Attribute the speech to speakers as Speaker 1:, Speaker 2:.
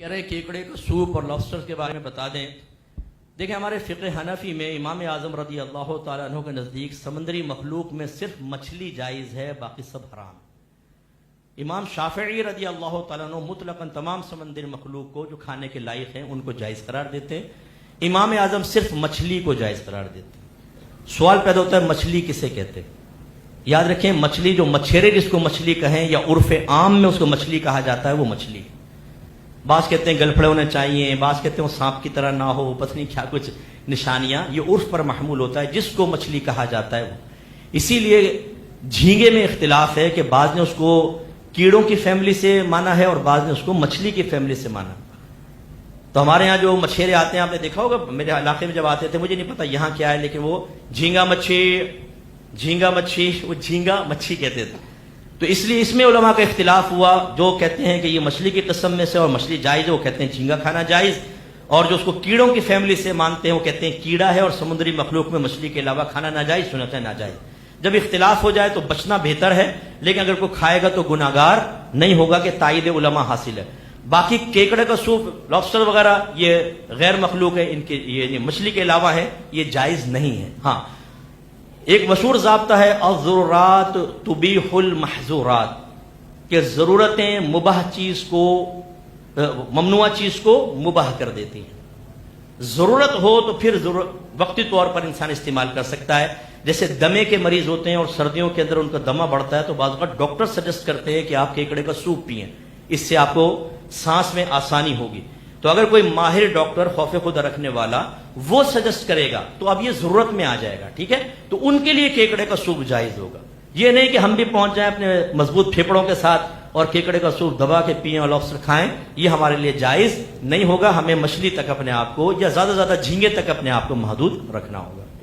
Speaker 1: کہہ رہے کیکڑے کا سوپ اور لابسٹر کے بارے میں بتا دیں۔ دیکھیں ہمارے فقہ حنفی میں امام اعظم رضی اللہ تعالیٰ عنہ کے نزدیک سمندری مخلوق میں صرف مچھلی جائز ہے، باقی سب حرام۔ امام شافعی رضی اللہ تعالیٰ عنہ مطلقاً تمام سمندری مخلوق کو جو کھانے کے لائق ہیں ان کو جائز قرار دیتے ہیں۔ امام اعظم صرف مچھلی کو جائز قرار دیتے ہیں۔ سوال پیدا ہوتا ہے مچھلی کسے کہتے ہیں؟ یاد رکھیں مچھلی جو مچھیرے جس کو مچھلی کہیں یا عرف عام میں اس کو مچھلی کہا جاتا ہے وہ مچھلی۔ بعض کہتے ہیں گلپھڑے ہونے چاہیے، بعض کہتے ہیں وہ سانپ کی طرح نہ ہو، پتہ نہیں کیا کچھ نشانیاں، یہ عرف پر محمول ہوتا ہے جس کو مچھلی کہا جاتا ہے وہ۔ اسی لیے جھینگے میں اختلاف ہے کہ بعض نے اس کو کیڑوں کی فیملی سے مانا ہے اور بعض نے اس کو مچھلی کی فیملی سے مانا۔ تو ہمارے ہاں جو مچھیرے آتے ہیں آپ نے دیکھا ہوگا، میرے علاقے میں جب آتے تھے مجھے نہیں پتا یہاں کیا ہے، لیکن وہ جھینگا مچھی وہ جھینگا مچھی کہتے تھے۔ تو اس لیے اس میں علماء کا اختلاف ہوا، جو کہتے ہیں کہ یہ مچھلی کی قسم میں سے اور مچھلی جائز ہے وہ کہتے ہیں جھینگا کھانا جائز، اور جو اس کو کیڑوں کی فیملی سے مانتے ہیں وہ کہتے ہیں کیڑا ہے اور سمندری مخلوق میں مچھلی کے علاوہ کھانا ناجائز، سنت ہے ناجائز۔ جب اختلاف ہو جائے تو بچنا بہتر ہے، لیکن اگر کوئی کھائے گا تو گناہگار نہیں ہوگا کہ تائید علماء حاصل ہے۔ باقی کیکڑے کا سوپ، لابسٹر وغیرہ یہ غیر مخلوق ہے، ان کے یہ مچھلی کے علاوہ ہے، یہ جائز نہیں ہے۔ ہاں ایک مشہور ضابطہ ہے الضرورات تبیح المحظورات، کہ ضرورتیں مباح چیز کو ممنوع چیز کو مباح کر دیتی ہیں۔ ضرورت ہو تو پھر وقتی طور پر انسان استعمال کر سکتا ہے، جیسے دمے کے مریض ہوتے ہیں اور سردیوں کے اندر ان کا دمہ بڑھتا ہے تو بعض اوقات ڈاکٹر سجیسٹ کرتے ہیں کہ آپ کیکڑے کا سوپ پئیں، اس سے آپ کو سانس میں آسانی ہوگی۔ تو اگر کوئی ماہر ڈاکٹر خوف خدا رکھنے والا وہ سجیسٹ کرے گا تو اب یہ ضرورت میں آ جائے گا، ٹھیک ہے، تو ان کے لیے کیکڑے کا سوپ جائز ہوگا۔ یہ نہیں کہ ہم بھی پہنچ جائیں اپنے مضبوط پھیپڑوں کے ساتھ اور کیکڑے کا سوپ دبا کے پئیں اور لابسٹر کھائیں، یہ ہمارے لیے جائز نہیں ہوگا۔ ہمیں مچھلی تک اپنے آپ کو یا زیادہ سے زیادہ جھینگے تک اپنے آپ کو محدود رکھنا ہوگا۔